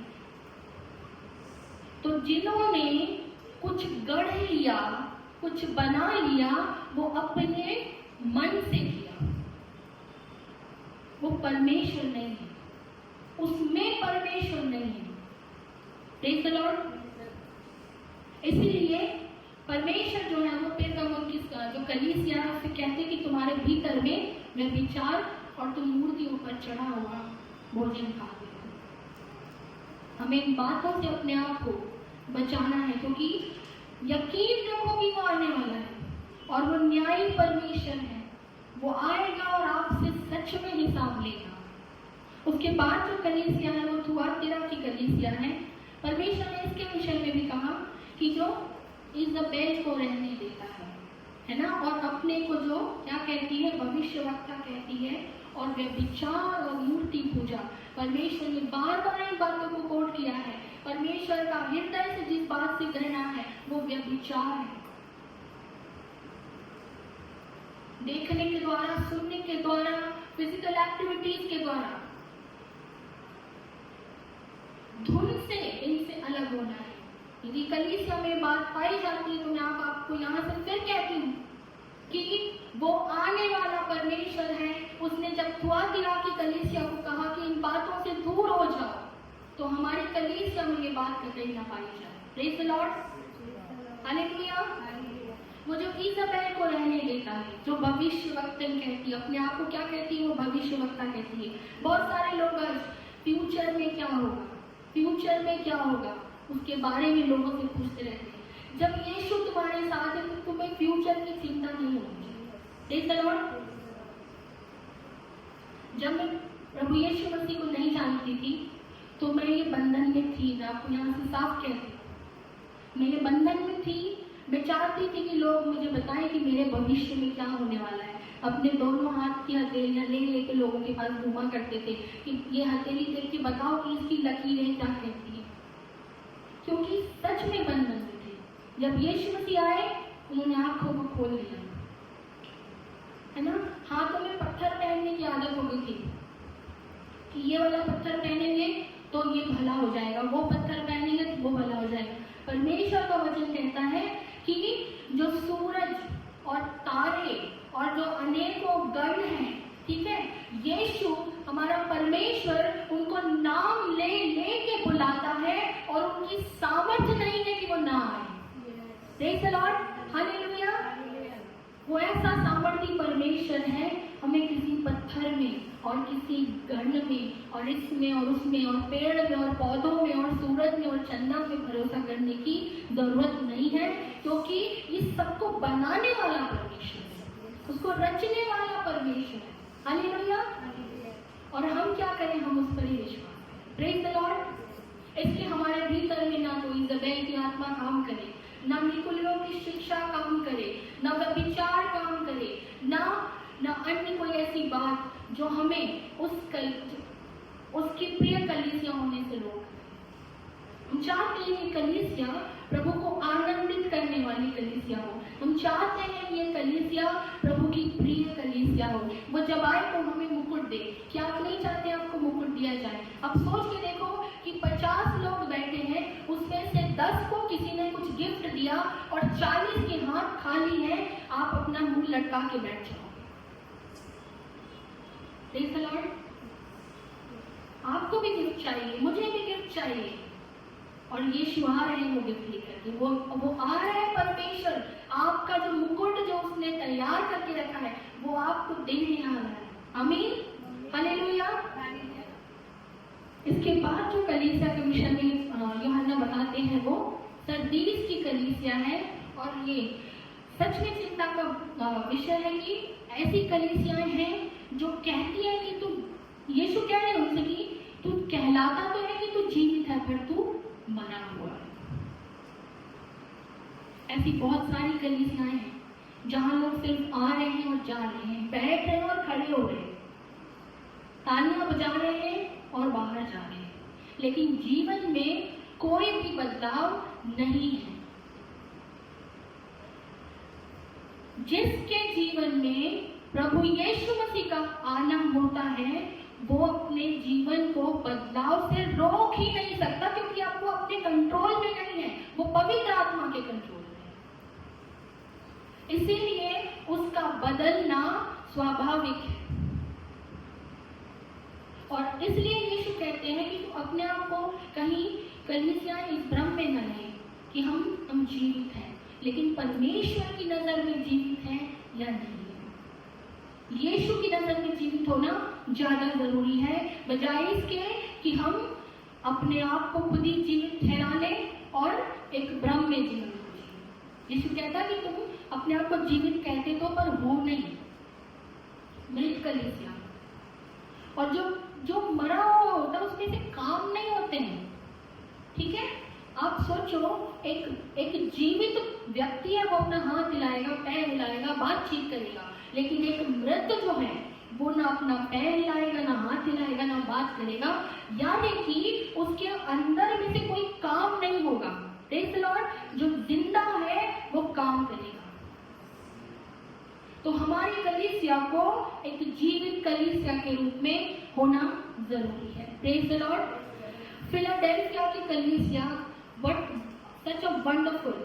तो जिन्होंने कुछ गढ़ लिया, कुछ बना लिया, वो अपने मन से किया, वो परमेश्वर नहीं है, उसमें परमेश्वर नहीं है। Praise the Lord. इसीलिए परमेश्वर जो है वो पेरगामुन की जो कलीसिया है उससे कहते कि तुम्हारे भीतर में व्यभिचार और तुम मूर्तियों पर चढ़ा हुआ भोजन खाते हो। हमें इन बातों से अपने आप को बचाना है, क्योंकि यकीन रखो कि वो आने वाला है और वो न्यायी परमेश्वर है। वो आएगा और आपसे सच में हिसाब लेगा। उसके बाद जो कलीसिया है वो थुआतीरा की कलीसिया है। परमेश्वर ने इसके विषय में भी कहा कि जो इज़बेल को रहने देता है ना, और अपने को जो क्या कहती है, भविष्यवक्ता कहती है, और व्यभिचार और मूर्ति पूजा। परमेश्वर ने बार बार इन बातों को कोट किया है। परमेश्वर का हृदय से जिस बात से घृणा है वो व्यभिचार है। देखने के द्वारा, सुनने के द्वारा, फिजिकल एक्टिविटीज के द्वारा, धुन से इनसे अलग होना है। यदि कलीसिया में बात पाई जाती है तो मैं आपको यहाँ से फिर कहती हूँ कि वो आने वाला परमेश्वर है। उसने जब थुआतीरा की कलीसिया को कहा कि इन बातों से दूर हो जाओ, तो हमारी कलीसिया में ये बात कतई ना पाई जाए। Praise the Lord. हालेलुया। वो जो इज़बेल को रहने देता है, जो भविष्यवक्ता कहती है, अपने आप को क्या कहती है, वो भविष्यवक्ता कहती है। बहुत सारे लोग फ्यूचर में क्या होगा, फ्यूचर में क्या होगा, उसके बारे में लोगों से पूछते रहते हैं। जब यीशु तुम्हारे साथ है तो तुम्हें फ्यूचर की चिंता नहीं होगी। Praise the Lord. जब मैं प्रभु यीशु मसीह को नहीं जानती थी तो मैं ये बंधन में थी। मैं आपको यहाँ से साफ कहती हूँ, मैं ये बंधन में थी। मैं चाहती थी कि लोग मुझे बताएं कि मेरे भविष्य में क्या होने वाला है। अपने दोनों हाथ की हथेलियां ले लेके लोगों के पास घूमा करते थे कि ये हथेली देख के बताओ कि इसकी लकीरें क्या कहती है, क्योंकि सच में बंधन में थे। जब यीशु मसीह आए उन्होंने आंखों को खोल दिया, है ना। हाथों में पत्थर पहनने की आदत हो गई थी कि ये वाला पत्थर पहनेंगे तो ये भला हो जाएगा, वो पत्थर पहनेंगे तो वो भला हो जाएगा। परमेश्वर का वचन कहता है कि जो सूरज और तारे और जो अनेकों गण हैं, ठीक है, यीशु हमारा परमेश्वर उनको नाम ले ले के बुलाता है और उनकी सामर्थ्य नहीं है कि वो ना आए। Praise the Lord. हालेलुया। वो ऐसा सामर्थ्य परमेश्वर है, हमें किसी पत्थर में और किसी गण में और इसमें और उसमें और पेड़ में और पौधों में और सूरज में और चंदा में भरोसा करने की जरूरत नहीं है, क्योंकि इस सबको बनाने वाला परमेश्वर है, उसको रचने वाला परमेश्वर है। हालेलुया। और हम क्या करें, हम उस पर ही विश्वास करें। Praise the Lord. इसलिए हमारे भीतर में ना तो इज़बेल की आत्मा काम करे, ना निकुलियों की शिक्षा काम करे, ना व्यभिचार काम करे, ना अन्य कोई ऐसी बात जो हमें उसकी प्रिय कलीसिया होने से रोक। हम चाहते हैं कि कलीसिया प्रभु को आनंदित करने वाली कलीसिया हो। हम चाहते हैं कि ये कलीसिया प्रभु की प्रिय कलीसिया हो। वो जब आए तो हमें मुकुट दे। क्या आप नहीं चाहते आपको मुकुट दिया जाए? अब सोच के देखो कि 50 लोग बैठे हैं, उसमें से 10 को किसी ने कुछ गिफ्ट दिया और 40 के हाथ खाली हैं, आप अपना मुंह लटका के बैठ जाओ। Praise the Lord. आपको भी गिफ्ट चाहिए, मुझे भी गिफ्ट चाहिए, और यीशु आ रहे हैं वो गिफ्ट लेकर के। वो आ रहा है परमेश्वर, आपका जो मुकुट जो उसने तैयार करके रखा है वो आपको देने आ रहा है। आमीन, हालेलुया। इसके बाद जो कलीसिया के विषय में यूहन्ना बताते हैं वो सरदीस की कलीसिया है, और ये सच में चिंता का विषय है कि ऐसी कलीसियाएं हैं जो कहती है कि तू, यीशु कह रहे हैं उनसे कि तू कहलाता तो है कि तू जीवित है, पर तू मरा हुआ है। ऐसी बहुत सारी कलीसियाएं हैं जहां लोग सिर्फ आ रहे हैं और जा रहे हैं, बैठ रहे हैं और खड़े हो रहे हैं, तालियां बजा रहे हैं और बाहर जा रहे हैं, लेकिन जीवन में कोई भी बदलाव नहीं है। जिसके जीवन में प्रभु यीशु मसीह का आना होता है वो अपने जीवन को बदलाव से रोक ही नहीं सकता, क्योंकि आपको अपने कंट्रोल में नहीं है, वो पवित्र आत्मा के कंट्रोल में है। इसीलिए उसका बदलना स्वाभाविक है, और इसलिए यीशु कहते हैं कि तू अपने आप को कहीं कलीसियाएं इस भ्रम में न रहे कि हम जीवित हैं, लेकिन परमेश्वर की नजर में जीवित हैं या नहीं। यीशु की नजर में जीवित होना ज्यादा जरूरी है, बजाय इसके कि हम अपने आप को खुद ही जीवित ठहरा लें और एक भ्रम में जीवन जिए। यीशु कहता कि तुम अपने आप को जीवित कहते तो, पर हो नहीं, मृत कलीसिया। और जो मरा हुआ होता है उसमें से काम नहीं होते हैं, ठीक है। आप सोचो, एक जीवित व्यक्ति है, वो अपना हाथ हिलाएगा, पैर हिलाएगा, बातचीत करेगा, लेकिन एक मृत जो है वो ना अपना पैर हिलाएगा, ना हाथ हिलाएगा, ना बात करेगा, यानी कि उसके अंदर में से कोई काम नहीं होगा। Praise the Lord. जो जिंदा है वो काम करेगा। तो हमारी कलीसिया को एक जीवित कलीसिया के रूप में होना जरूरी है। Praise the Lord. फिलाडेल्फिया की कलीसिया, what such a wonderful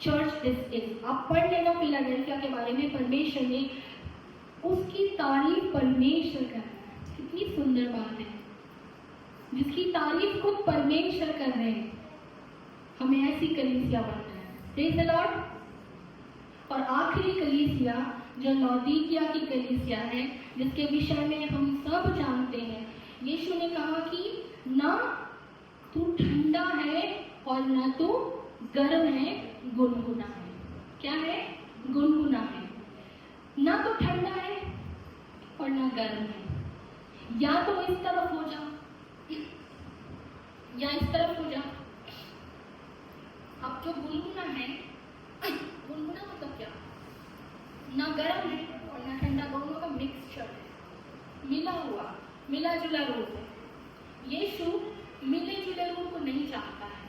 church this is. आप पढ़ लेना फिलाडेल्फिया के बारे में, परमेश्वर ने उसकी तारीफ परमेश्वर कर रहा है। कितनी सुंदर बात है, जिसकी तारीफ खुद परमेश्वर कर रहे हैं। हमें ऐसी कलीसिया बनना है। Praise the Lord. और आखिरी कलीसिया जो लौदीकिया की कलीसिया है, जिसके विषय में हम सब जानते हैं, यीशु ने कहा कि ना तू ठंडा है और ना तू गर्म है, गुनगुना है। क्या है? गुनगुना है। ना तो ठंडा है और ना गर्म है। या तो इस तरफ हो जा या इस तरफ हो जा। अब जो गुनगुना है, गुनगुना मतलब क्या? ना गर्म है और ना ठंडा, दोनों का मिक्सचर है, मिला हुआ, मिला जुला रूप है। यीशु मिले जुले रूप को नहीं चाहता है।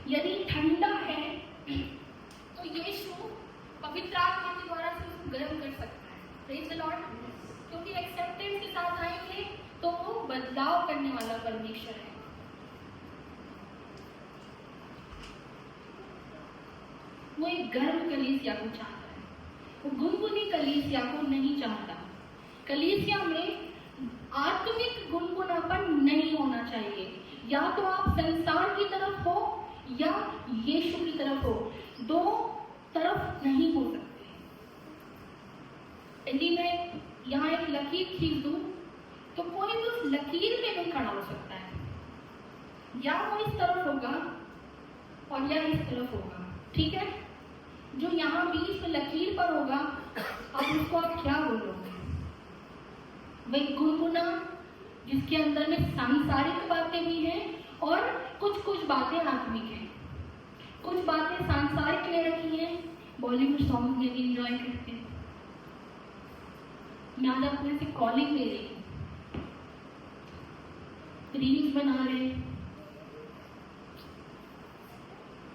यदि ठंडा है तो यीशु पवित्र आत्मा के द्वारा से उसको गर्म कर सकता है। Praise the Lord. क्योंकि एक्सेप्टेंस के साथ आएंगे तो वो बदलाव करने वाला परमेश्वर है। वो एक गर्म कलीसिया को चाहता है, वो गुनगुनी कलीसिया को नहीं चाहता। कलीसिया में आत्मिक गुनगुनापन नहीं होना चाहिए। या तो आप संसार की तरफ हो या यीशु की तरफ हो, दो तरफ नहीं हो सकते। यदि मैं यहाँ एक लकीर खींच दूं तो कोई भी उस लकीर में नहीं खड़ा हो सकता है। या वो इस तरफ होगा और या इस तरफ होगा, ठीक है। जो यहाँ बीच में लकीर पर होगा, अब उसको आप क्या बोलोगे? वही गुनगुना, जिसके अंदर में सांसारिक बातें भी हैं और कुछ बातें आत्मिक हैं। कुछ बातें सांसारिक ले रखी हैं, बॉलीवुड सॉन्ग में भी इंजॉय करते हैं। मैं आज अपने से कॉलिंग ले रही हूँ, रील्स बना रहे,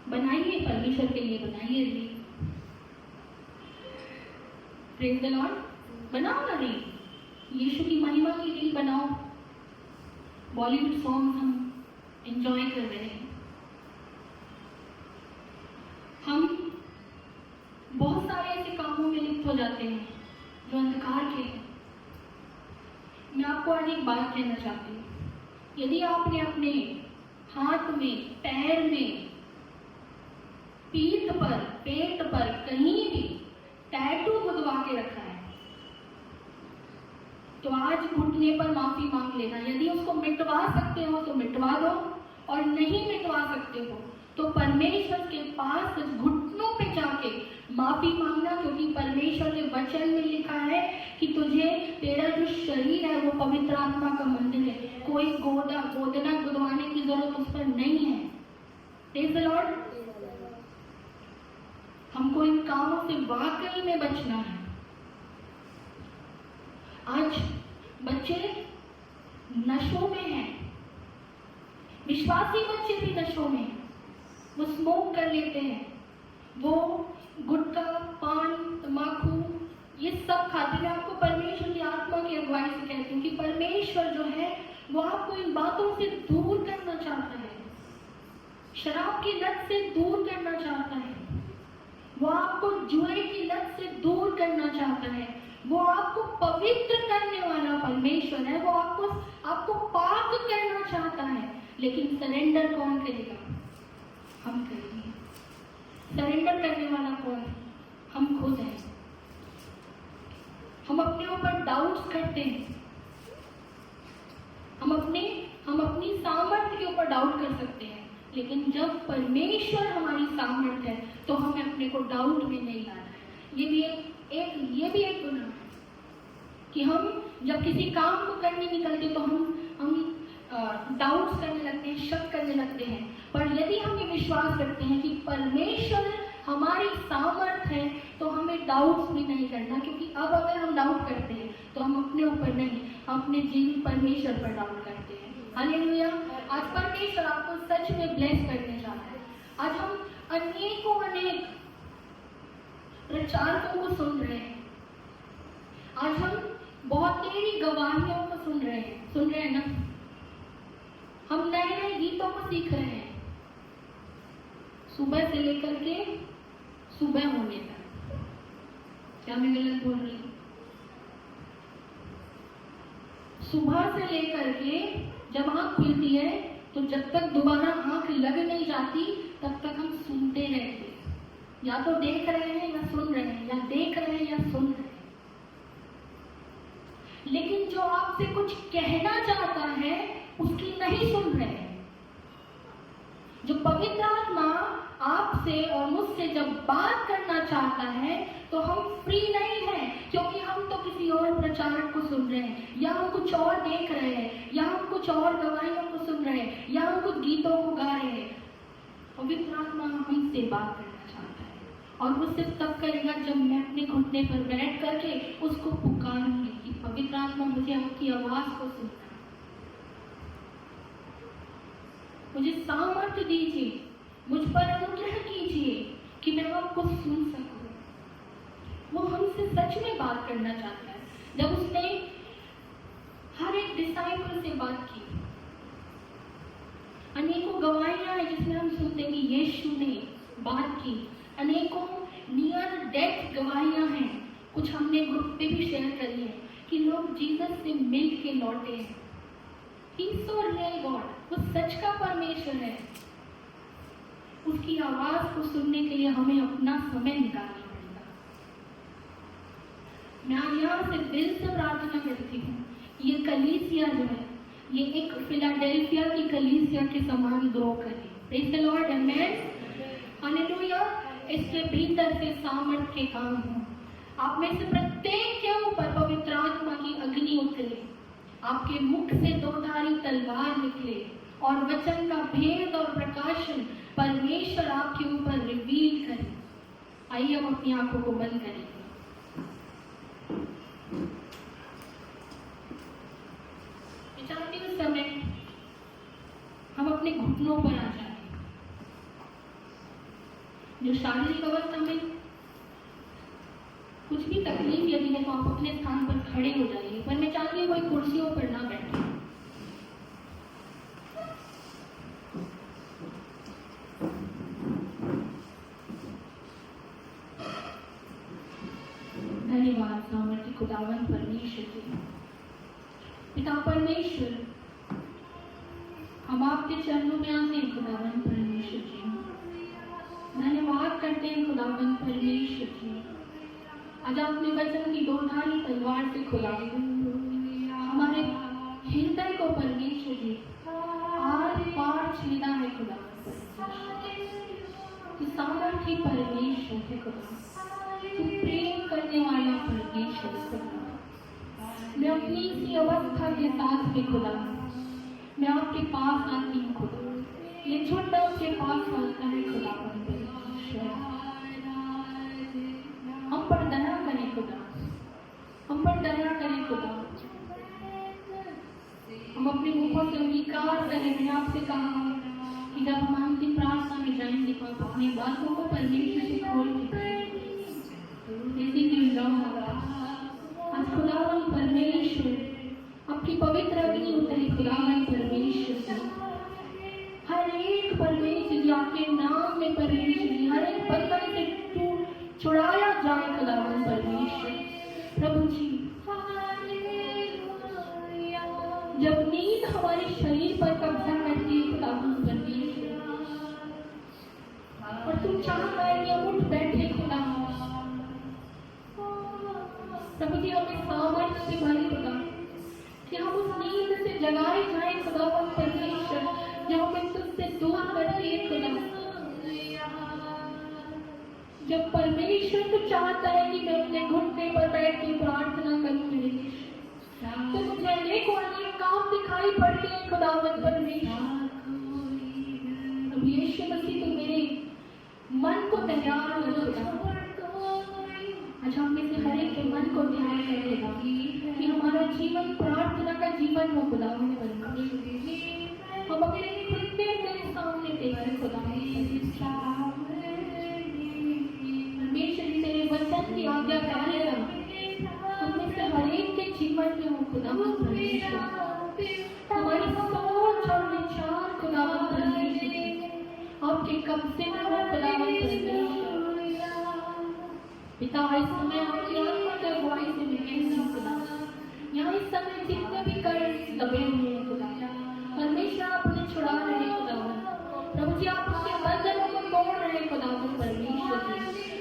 बनाइए, परमेश्वर के लिए बनाइए रील। Praise the Lord. बनाओ ना रील, यीशु की महिमा की रील बनाओ, बॉलीवुड सॉन्ग हम एंजॉय कर रहे हैं। हम बहुत सारे ऐसे कामों में लिप्त हो जाते हैं जो अंधकार के हैं। मैं आपको आज एक बात कहना चाहती हूँ, यदि आपने अपने हाथ में, पैर में, पीठ पर, पेट पर कहीं भी टैटू गुदवा के रखा है, तो आज घुटने पर माफी मांग लेना। यदि उसको मिटवा सकते हो तो मिटवा दो, और नहीं मिटवा सकते हो तो परमेश्वर के पास घुटनों पे जाके माफी मांगना, क्योंकि परमेश्वर के वचन में लिखा है कि तुझे, तेरा जो शरीर है वो पवित्र आत्मा का मंदिर है, कोई गोदना गुदवाने की जरूरत उस पर नहीं है। Praise the Lord. हमको इन कामों से वाकई में बचना है। आज बच्चे नशों में हैं, विश्वासी बच्चे भी नशों में हैं। वो स्मोक कर लेते हैं, वो गुटखा, पान, तम्बाकू ये सब खाते हैं। आपको परमेश्वर की आत्मा की अगुवाई से कहती हूँ कि परमेश्वर जो है वो आपको इन बातों से दूर करना चाहता है, शराब की लत से दूर करना चाहता है, वो आपको जुए की लत से दूर करना चाहता है। वो आपको पवित्र करने वाला परमेश्वर है, वो आपको पाक करना चाहता है। लेकिन सरेंडर कौन करेगा? हम करेंगे। सरेंडर करने वाला कौन? हम खुद हैं। हम अपने ऊपर डाउट्स करते हैं, हम अपनी सामर्थ्य के ऊपर डाउट कर सकते हैं, लेकिन जब परमेश्वर हमारी सामर्थ्य है तो हमें अपने को डाउट में नहीं लाना है। ये भी एक गुनाह है कि हम जब किसी काम को करने निकलते तो हम डाउट्स करने लगते हैं, शक करने लगते हैं। पर यदि हम ये विश्वास करते हैं कि परमेश्वर हमारी सामर्थ्य है तो हमें डाउट्स भी नहीं करना, क्योंकि अब अगर हम डाउट करते हैं तो हम अपने ऊपर नहीं, अपने जीवित परमेश्वर पर डाउट करते हैं। हालेलुया। आज परमेश्वर आपको सच में ब्लेस करने जा रहा है। आज हम अनेक प्रचारकों को सुन रहे हैं, आज हम बहुत तेरी गवाहियों को सुन रहे हैं ना। हम नए गीतों को सीख रहे हैं, सुबह से लेकर के सुबह होने तक। क्या मैं गलत बोल रही हूँ? सुबह से लेकर के जब आंख खुलती है तो जब तक दोबारा आंख लग नहीं जाती तब तक हम सुनते रहते, या तो देख रहे हैं या सुन रहे हैं, या देख रहे हैं या सुन रहे हैं। लेकिन जो आपसे कुछ कहना चाहता है उसकी नहीं सुन रहे हैं। जो पवित्र आत्मा आपसे और मुझसे जब बात करना चाहता है तो हम फ्री नहीं हैं, क्योंकि हम तो किसी और प्रचारक को सुन रहे हैं, या हम कुछ और देख रहे हैं, या हम कुछ और गवाहियों को सुन रहे हैं, या हम कुछ गीतों को गा रहे हैं। पवित्र आत्मा हमसे बात करना चाहता है, और वो सिर्फ तब करेगा जब मैं अपने घुटने पर बैठ करके उसको पुकारूंगी कि पवित्र आत्मा मुझे आपकी आवाज को सुनना, मुझे सामर्थ्य दीजिए, मुझ पर अनुग्रह कीजिए कि मैं आपको सुन सकूं। वो हमसे सच में बात करना चाहता है। जब उसने हर एक डिसाइपल से बात की, अनेकों गवाहियां हैं जिसमें हम सुनते हैं कि यीशु ने बात की, अनेकों नियर डेथ गवाहियां हैं, कुछ हमने ग्रुप पे भी शेयर करी है कि लोग जीसस से मिल के लौटे हैं। He is so real God, वो सच का परमेश्वर है। उसकी आवाज को सुनने के लिए हमें अपना समय निकालना पड़ेगा। मैं यहाँ से दिल से प्रार्थना करती हूँ, ये कलीसिया जो है ये एक फिलाडेल्फिया की कलीसिया के समान ग्रो करे। Praise the Lord, amen, hallelujah. इसके भीतर से सामर्थ्य के काम हो। आप में से प्रत्येक के ऊपर पवित्र आत्मा की अग्नि उतरे, आपके मुख से दो धारी तलवार निकले, और वचन का भेद और प्रकाशन परमेश्वर आपके ऊपर रिवील करे। आइए हम अपनी आंखों को बंद करें। चाहती हूँ समय हम अपने घुटनों पर आ जाए। जो शारीरिक अवस्था में कुछ भी तकलीफ यदि है तो आप अपने स्थान पर खड़े हो जाइए, पर मैं चाहती हूँ कोई कुर्सियों पर ना बैठे। धन्यवाद सामर्थ्य खुदावन परमेश्वर जी। पिता परमेश्वर, हम आपके चरणों में आते हैं खुदावन परमेश्वर जी। धन्यवाद करते हैं खुदावन परमेश्वर जी। आज आपने वचन की दोधारी तलवार से खुदा हमारे हृदय को परमेश्वर जी आर पार छीना है खुदा। तू सामर्थ्य परमेश्वर है खुदा, तू प्रेम करने वाला परमेश्वर खुदा। मैं अपनी इसी अवस्था के साथ में खुदा मैं आपके पास आती हूँ खुदा। ये छोटा आपके पास आता है खुदा परमेश्वर। हम पर दया करें खुदा, हम पर दया करें खुदा। हम अपने मुखों से अंगीकार करें। मैंने आपसे कहा कि जब हम अंतिम प्रार्थना में जाएंगे तो आप अपनी बातों को परमेश्वर से खोल के आज खुदावन परमेश्वर आपकी पवित्र अग्नि उतरी खुदावन परमेश्वर से हर एक परमेश्वर जी आपके नाम में परमेश्वर जी हर एक बंधन से छुड़ाया जाए खुदावन परमेश्वर। प्रभु जी, जब नींद हमारे शरीर पर कब्जा करती है खुदावन परमेश्वर और तुम चाहता है कि हम उठ बैठे खुदा, प्रभु जी हमें सामर्थ्य से भरे खुदा कि हम उस नींद से जगाए जाए खुदावन परमेश्वर जो हमें तुझसे दूर करती है खुदा। जब परमेश्वर तो चाहता है कि मैं अपने घुटने पर बैठ के प्रार्थना करूं तो मुझे अनेकों अनेक काम दिखाई पड़ते हैं खुदावन परमेश्वर। यीशु मसीह तो मेरे मन को तैयार कर खुदा। आज हम में से हर एक के मन को तैयार कर देगा कि हमारा जीवन प्रार्थना का जीवन हो खुदावन परमेश्वर। हम अपने घुटने तेरे सामने देखें खुदा परमेश्वर तेरे वचन की आज्ञाकारिता हमें से हर एक के जीवन में हो खुदावन परमेश्वर। हमारी सोच और विचार खुदावन परमेश्वर आपके कब्जे में हो खुदावन परमेश्वर। पिता इस समय आपकी आत्मा की अगुवाई से मैं कहती हूँ खुदा, यहाँ इस समय जितने भी कर दबे हुए हैं खुदा परमेश्वर आप उन्हें छुड़ा रहे हैं खुदावन। प्रभु जी आप उसके बंधनों को तोड़ रहे हैं खुदावन परमेश्वर जी।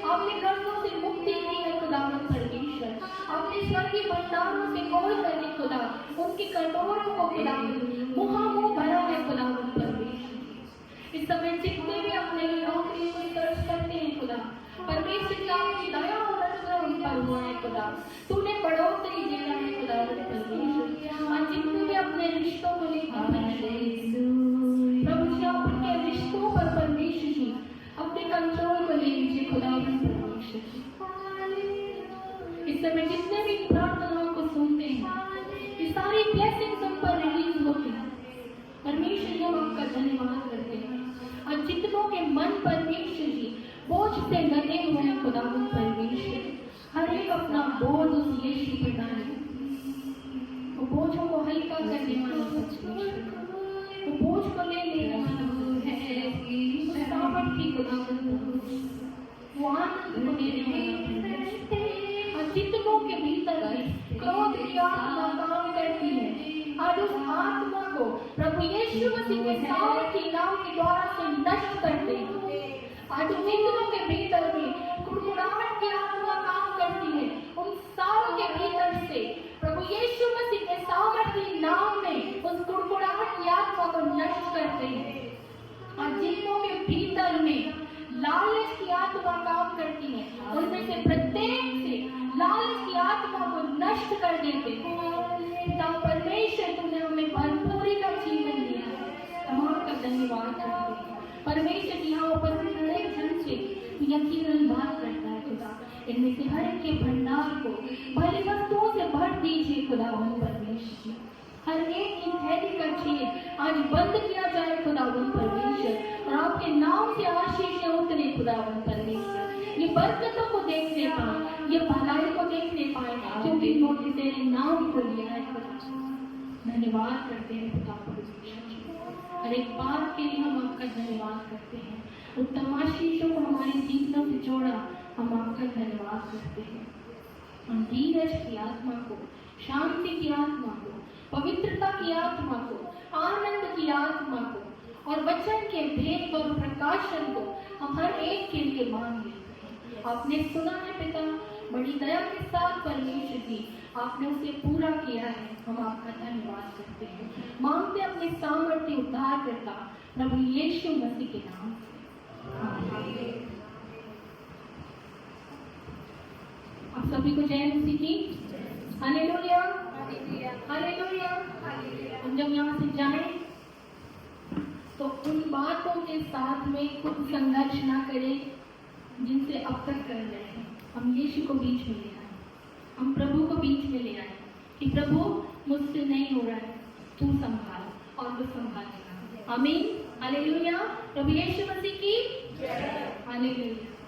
आपने कर्जों से मुक्ति दी है खुदावन परमेश्वर। आपने स्वर्गीय भंडारों से खोल करके खुदा उनकी कटोरों को खुदावन मुहां भरा है खुदावन परमेश्वर। इस समय जितने भी अपने नौकरी को सर्च करते हैं खुदा परमेश्वर की आपकी दया और अनुग्रह उन पर हुआ है खुदा। तूने बढ़ोतरी देना है खुदावन परमेश्वर। आज जितने भी अपने रिश्तों को लेकर प्रभु जी आप उनके रिश्तों पर परमेश्वर जी अपने कंट्रोल को ले लीजिए खुदावन परमेश्वर जी। इस समय जितने भी प्रार्थनाओं को सुनते हैं ये सारी ब्लेसिंग्स उन पर रिलीज होती है परमेश्वर जी। हम आपका धन्यवाद करते हैं। और जितनों के मन परमेश्वर जी बोझ से लदे हुए हैं खुदावन परमेश्वर हर एक अपना बोझ उस यीशु पर डाले। वो बोझों को हल्का करने वाला परमेश्वर, वो बोझ को ले लेने वाला है सामर्थ्य खुदावन वो आनंद को देने वाला परमेश्वर। और जितनों के भीतर क्रोध की आत्मा काम करती है आज उस आत्मा को प्रभु यीशु मसीह के सामर्थ्य नाम के द्वारा से नष्ट करते हैं। आज जितनों के भीतर में कुड़कुड़ाहट की आत्मा काम करती है उन सारों के भीतर से प्रभु यीशु मसीह के सामर्थ्य नाम में उस कुड़कुड़ाहट की आत्मा को नष्ट करते हैं। और जितनों के भीतर में लालच की आत्मा काम करती है उनमें से प्रत्येक से लालच की आत्मा को नष्ट कर देते हैं। परमेश्वर तुमने हमें भरपूरी का जीवन दिया, हम आपका धन्यवाद करते हैं। परमेश्वर यहाँ उपस्थित हरेक जन से यकीनन बात करता है खुदा। इनमें से हर एक के भंडार को भली वस्तुओं से भर दीजिए खुदावन परमेश्वर जी। हर एक की थैली का छेद आज बंद किया जाए खुदावन परमेश्वर और आपके नाम से आशीष उतरे खुदावन परमेश्वर। ये बरकतों को देखने का, ये भलाई मेरे नाम को लिया है खुदा। धन्यवाद करते हैं खुदा परमेश्वर जी। हर एक बात के लिए हम आपका धन्यवाद करते हैं। उत्तम आशीषों को हमारे जीवनों से जोड़ा, हम आपका धन्यवाद करते हैं। हम धीरज की आत्मा को, शांति की आत्मा को, पवित्रता की आत्मा को, आनंद की आत्मा को और वचन के भेद और प्रकाशन को हम हर एक के लिए मांग लेते हैं। आपने सुना है पिता, बड़ी दया के साथ परमेश्वर जी आपने उसे पूरा किया है। हम आपका धन्यवाद करते हैं। मांगते अपने सामर्थ्य उद्धार करता प्रभु यीशु मसीह के नाम से, आमीन। आप सभी को जय मसीह की। Hallelujah, hallelujah. हम जब यहाँ से जाएं तो उन बातों के साथ में कुछ संघर्ष ना करें जिनसे अब तक कर रहे हैं। हम यीशु को बीच में ले आए, हम प्रभु को बीच में ले आए कि प्रभु मुझसे नहीं हो रहा है, तू संभाल, और वो संभालेगा। आमीन, हालेलुया। प्रभु यीशु मसीह की जय, हालेलुया।